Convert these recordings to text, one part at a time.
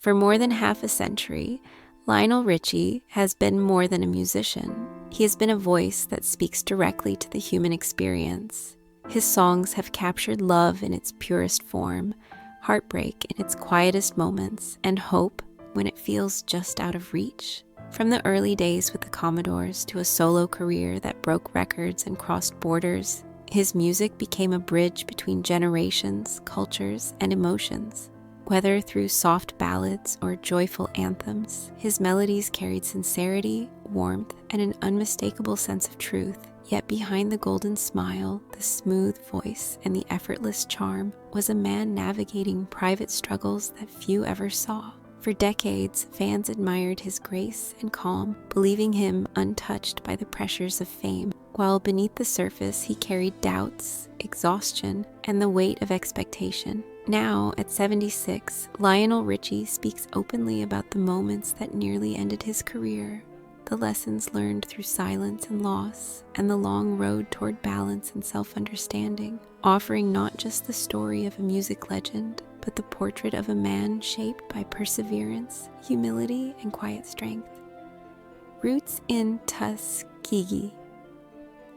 For more than half a century, Lionel Richie has been more than a musician. He has been a voice that speaks directly to the human experience. His songs have captured love in its purest form, heartbreak in its quietest moments, and hope when it feels just out of reach. From the early days with the Commodores to a solo career that broke records and crossed borders, his music became a bridge between generations, cultures, and emotions. Whether through soft ballads or joyful anthems, his melodies carried sincerity, warmth, and an unmistakable sense of truth. Yet behind the golden smile, the smooth voice, and the effortless charm was a man navigating private struggles that few ever saw. For decades, fans admired his grace and calm, believing him untouched by the pressures of fame, while beneath the surface he carried doubts, exhaustion, and the weight of expectation. Now, at 76, Lionel Richie speaks openly about the moments that nearly ended his career, the lessons learned through silence and loss, and the long road toward balance and self-understanding, offering not just the story of a music legend, but the portrait of a man shaped by perseverance, humility, and quiet strength. Roots in Tuskegee.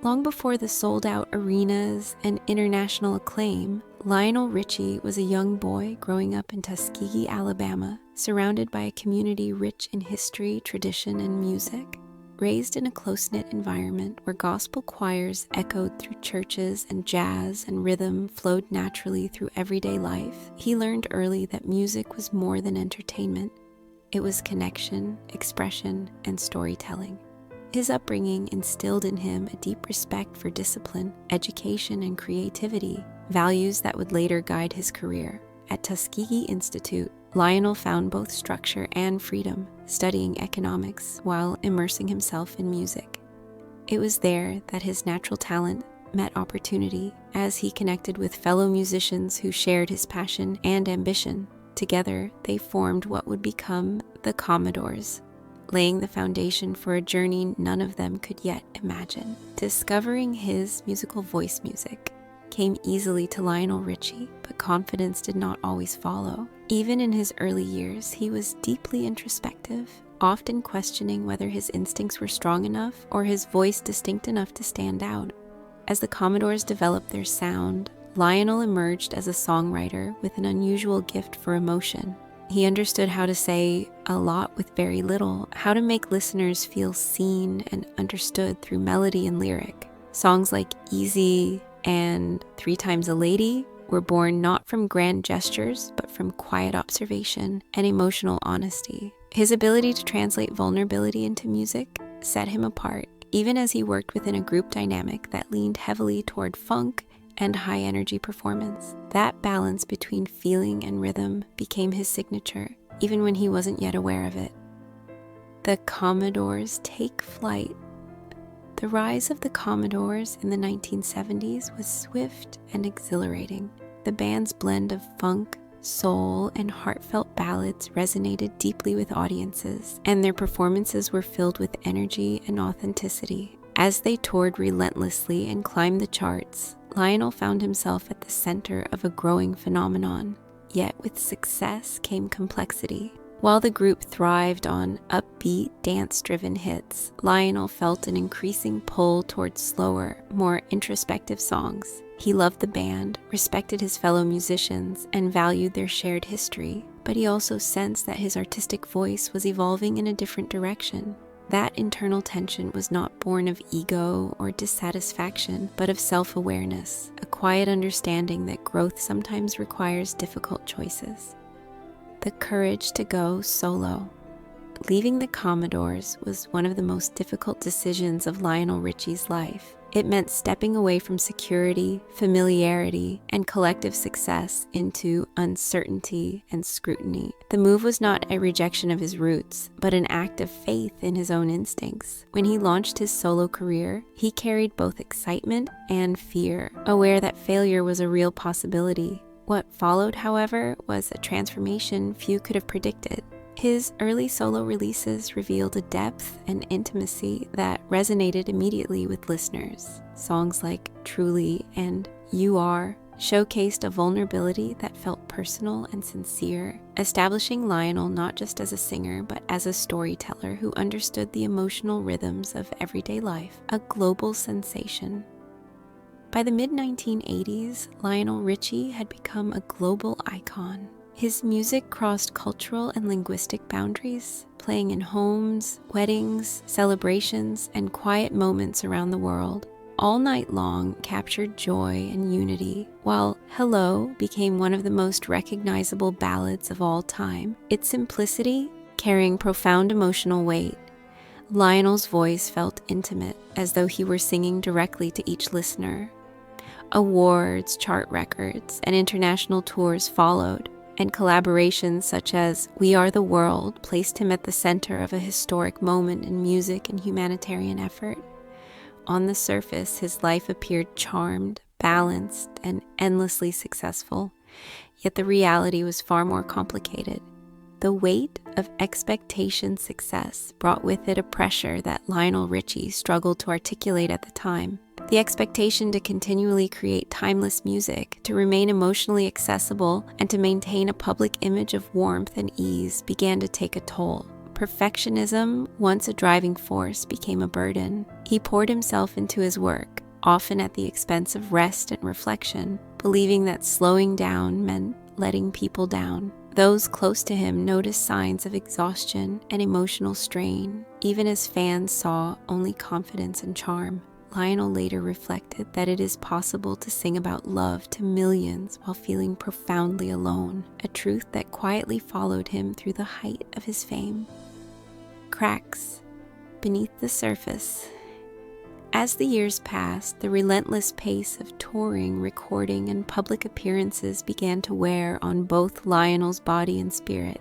Long before the sold-out arenas and international acclaim, Lionel Richie was a young boy growing up in Tuskegee, Alabama, surrounded by a community rich in history, tradition, and music. Raised in a close-knit environment where gospel choirs echoed through churches and jazz and rhythm flowed naturally through everyday life, he learned early that music was more than entertainment. It was connection, expression, and storytelling. His upbringing instilled in him a deep respect for discipline, education, and creativity, values that would later guide his career. At Tuskegee Institute, Lionel found both structure and freedom, studying economics while immersing himself in music. It was there that his natural talent met opportunity as he connected with fellow musicians who shared his passion and ambition. Together, they formed what would become the Commodores, laying the foundation for a journey none of them could yet imagine. Discovering his musical voice music came easily to Lionel Richie, but confidence did not always follow. Even in his early years, he was deeply introspective, often questioning whether his instincts were strong enough or his voice distinct enough to stand out. As the Commodores developed their sound, Lionel emerged as a songwriter with an unusual gift for emotion. He understood how to say a lot with very little, how to make listeners feel seen and understood through melody and lyric. Songs like Easy and 3 Times a Lady were born not from grand gestures, but from quiet observation and emotional honesty. His ability to translate vulnerability into music set him apart, even as he worked within a group dynamic that leaned heavily toward funk and high-energy performance. That balance between feeling and rhythm became his signature, even when he wasn't yet aware of it. The Commodores take flight. The rise of the Commodores in the 1970s was swift and exhilarating. The band's blend of funk, soul, and heartfelt ballads resonated deeply with audiences, and their performances were filled with energy and authenticity. As they toured relentlessly and climbed the charts, Lionel found himself at the center of a growing phenomenon. Yet with success came complexity. While the group thrived on upbeat, dance-driven hits, Lionel felt an increasing pull towards slower, more introspective songs. He loved the band, respected his fellow musicians, and valued their shared history, but he also sensed that his artistic voice was evolving in a different direction. That internal tension was not born of ego or dissatisfaction, but of self-awareness, a quiet understanding that growth sometimes requires difficult choices. The courage to go solo. Leaving the Commodores was one of the most difficult decisions of Lionel Richie's life. It meant stepping away from security, familiarity, and collective success into uncertainty and scrutiny. The move was not a rejection of his roots, but an act of faith in his own instincts. When he launched his solo career, he carried both excitement and fear, aware that failure was a real possibility. What followed, however, was a transformation few could have predicted. His early solo releases revealed a depth and intimacy that resonated immediately with listeners. Songs like Truly and You Are showcased a vulnerability that felt personal and sincere, establishing Lionel not just as a singer but as a storyteller who understood the emotional rhythms of everyday life, a global sensation. By the mid-1980s, Lionel Richie had become a global icon. His music crossed cultural and linguistic boundaries, playing in homes, weddings, celebrations, and quiet moments around the world. All Night Long captured joy and unity, while Hello became one of the most recognizable ballads of all time, its simplicity carrying profound emotional weight. Lionel's voice felt intimate, as though he were singing directly to each listener. Awards, chart records, and international tours followed, and collaborations such as We Are the World placed him at the center of a historic moment in music and humanitarian effort. On the surface, his life appeared charmed, balanced, and endlessly successful, yet the reality was far more complicated. The weight of expectation success brought with it a pressure that Lionel Richie struggled to articulate at the time. The expectation to continually create timeless music, to remain emotionally accessible, and to maintain a public image of warmth and ease began to take a toll. Perfectionism, once a driving force, became a burden. He poured himself into his work, often at the expense of rest and reflection, believing that slowing down meant letting people down. Those close to him noticed signs of exhaustion and emotional strain, even as fans saw only confidence and charm. Lionel later reflected that it is possible to sing about love to millions while feeling profoundly alone, a truth that quietly followed him through the height of his fame. Cracks beneath the surface. As the years passed, the relentless pace of touring, recording, and public appearances began to wear on both Lionel's body and spirit.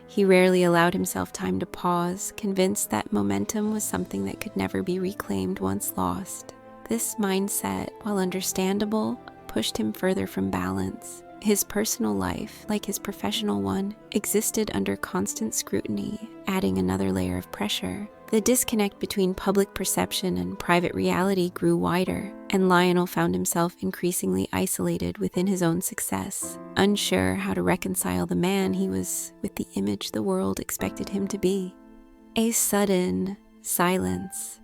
He rarely allowed himself time to pause, convinced that momentum was something that could never be reclaimed once lost. This mindset, while understandable, pushed him further from balance. His personal life, like his professional one, existed under constant scrutiny, adding another layer of pressure. The disconnect between public perception and private reality grew wider, and Lionel found himself increasingly isolated within his own success, unsure how to reconcile the man he was with the image the world expected him to be. A sudden silence.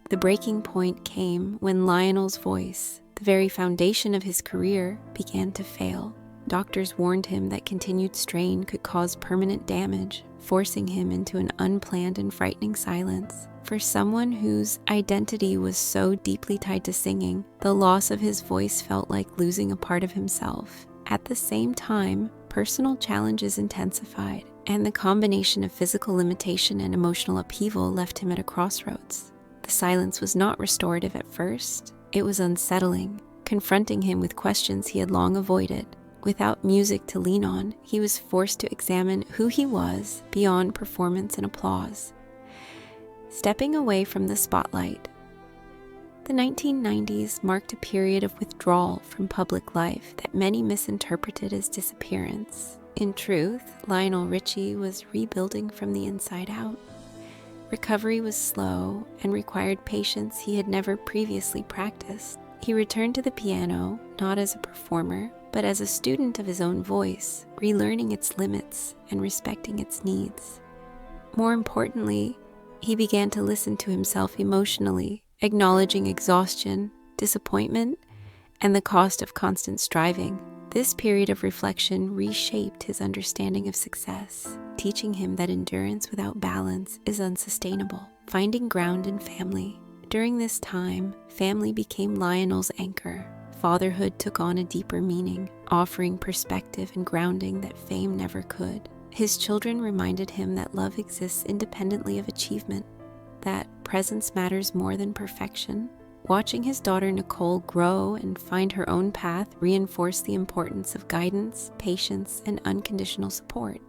The breaking point came when Lionel's voice, the very foundation of his career, began to fail. Doctors warned him that continued strain could cause permanent damage, forcing him into an unplanned and frightening silence. For someone whose identity was so deeply tied to singing, the loss of his voice felt like losing a part of himself. At the same time, personal challenges intensified, and the combination of physical limitation and emotional upheaval left him at a crossroads. The silence was not restorative at first. It was unsettling, confronting him with questions he had long avoided. Without music to lean on, he was forced to examine who he was beyond performance and applause. Stepping away from the spotlight. The 1990s marked a period of withdrawal from public life that many misinterpreted as disappearance. In truth, Lionel Richie was rebuilding from the inside out. Recovery was slow and required patience he had never previously practiced. He returned to the piano, not as a performer, but as a student of his own voice, relearning its limits and respecting its needs. More importantly, he began to listen to himself emotionally, acknowledging exhaustion, disappointment, and the cost of constant striving. This period of reflection reshaped his understanding of success, teaching him that endurance without balance is unsustainable. Finding ground in family. During this time, family became Lionel's anchor. Fatherhood took on a deeper meaning, offering perspective and grounding that fame never could. His children reminded him that love exists independently of achievement, that presence matters more than perfection. Watching his daughter Nicole grow and find her own path reinforced the importance of guidance, patience, and unconditional support.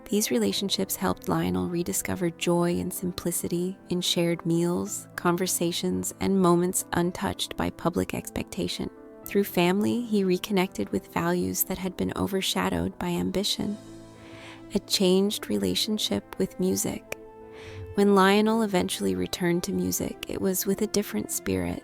These relationships helped Lionel rediscover joy and simplicity in shared meals, conversations, and moments untouched by public expectation. Through family, he reconnected with values that had been overshadowed by ambition. A changed relationship with music. When Lionel eventually returned to music, it was with a different spirit.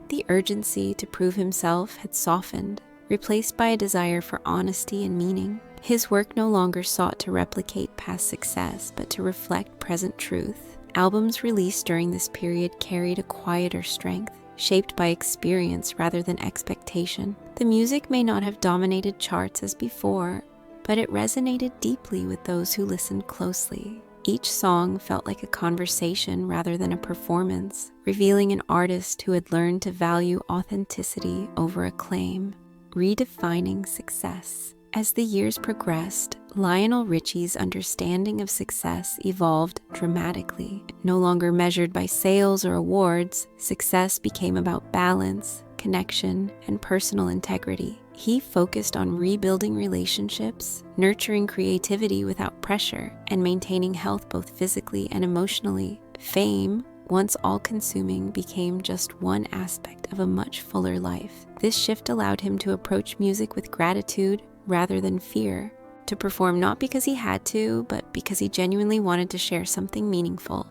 The urgency to prove himself had softened, replaced by a desire for honesty and meaning. His work no longer sought to replicate past success, but to reflect present truth. Albums released during this period carried a quieter strength, shaped by experience rather than expectation. The music may not have dominated charts as before, but it resonated deeply with those who listened closely. Each song felt like a conversation rather than a performance, revealing an artist who had learned to value authenticity over acclaim, redefining success. As the years progressed, Lionel Richie's understanding of success evolved dramatically. No longer measured by sales or awards, success became about balance, connection, and personal integrity. He focused on rebuilding relationships, nurturing creativity without pressure, and maintaining health both physically and emotionally. Fame, once all-consuming, became just one aspect of a much fuller life. This shift allowed him to approach music with gratitude rather than fear, to perform not because he had to, but because he genuinely wanted to share something meaningful.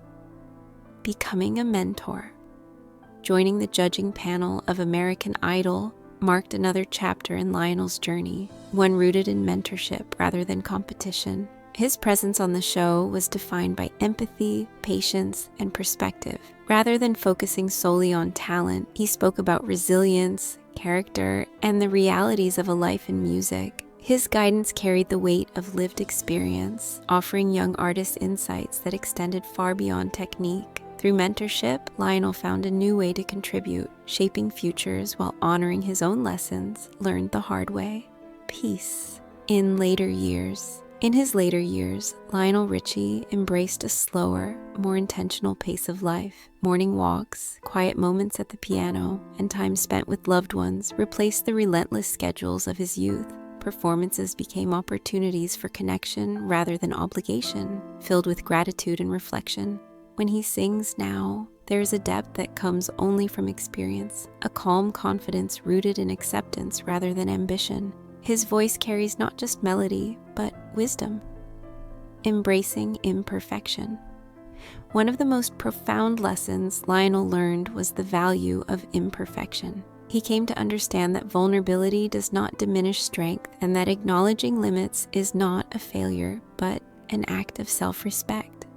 Becoming a mentor. Joining the judging panel of American Idol marked another chapter in Lionel's journey, one rooted in mentorship rather than competition. His presence on the show was defined by empathy, patience, and perspective. Rather than focusing solely on talent, he spoke about resilience, character, and the realities of a life in music. His guidance carried the weight of lived experience, offering young artists insights that extended far beyond technique. Through mentorship, Lionel found a new way to contribute, shaping futures while honoring his own lessons learned the hard way. Peace. In his later years, Lionel Richie embraced a slower, more intentional pace of life. Morning walks, quiet moments at the piano, and time spent with loved ones replaced the relentless schedules of his youth. Performances became opportunities for connection rather than obligation, filled with gratitude and reflection. When he sings now, there is a depth that comes only from experience, a calm confidence rooted in acceptance rather than ambition. His voice carries not just melody, but wisdom. Embracing imperfection. One of the most profound lessons Lionel learned was the value of imperfection. He came to understand that vulnerability does not diminish strength, and that acknowledging limits is not a failure, but an act of self-respect.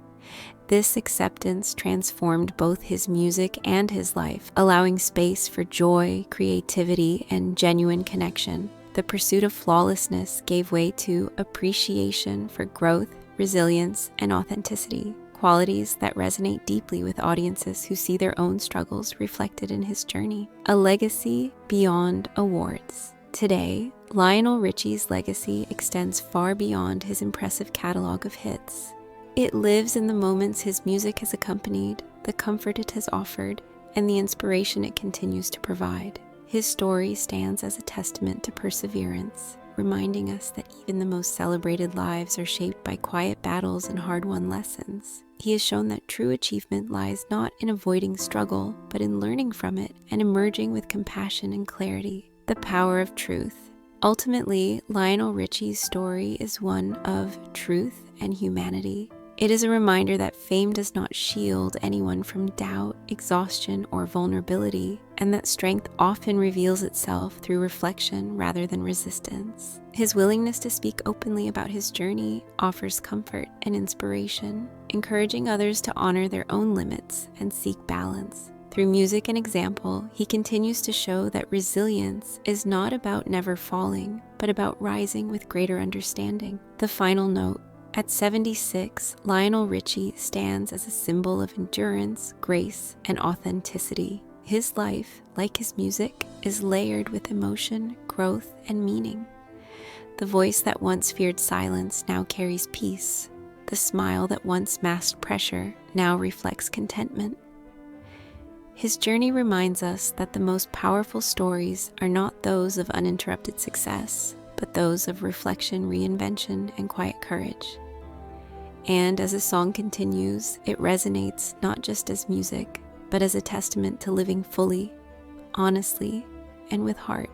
This acceptance transformed both his music and his life, allowing space for joy, creativity, and genuine connection. The pursuit of flawlessness gave way to appreciation for growth, resilience, and authenticity, qualities that resonate deeply with audiences who see their own struggles reflected in his journey. A legacy beyond awards. Today, Lionel Richie's legacy extends far beyond his impressive catalog of hits. It lives in the moments his music has accompanied, the comfort it has offered, and the inspiration it continues to provide. His story stands as a testament to perseverance, reminding us that even the most celebrated lives are shaped by quiet battles and hard-won lessons. He has shown that true achievement lies not in avoiding struggle, but in learning from it and emerging with compassion and clarity. The power of truth. Ultimately, Lionel Richie's story is one of truth and humanity. It is a reminder that fame does not shield anyone from doubt, exhaustion, or vulnerability, and that strength often reveals itself through reflection rather than resistance. His willingness to speak openly about his journey offers comfort and inspiration, encouraging others to honor their own limits and seek balance. Through music and example, he continues to show that resilience is not about never falling, but about rising with greater understanding. The final note. At 76, Lionel Richie stands as a symbol of endurance, grace, and authenticity. His life, like his music, is layered with emotion, growth, and meaning. The voice that once feared silence now carries peace. The smile that once masked pressure now reflects contentment. His journey reminds us that the most powerful stories are not those of uninterrupted success, but those of reflection, reinvention, and quiet courage. And as the song continues, it resonates not just as music, but as a testament to living fully, honestly, and with heart.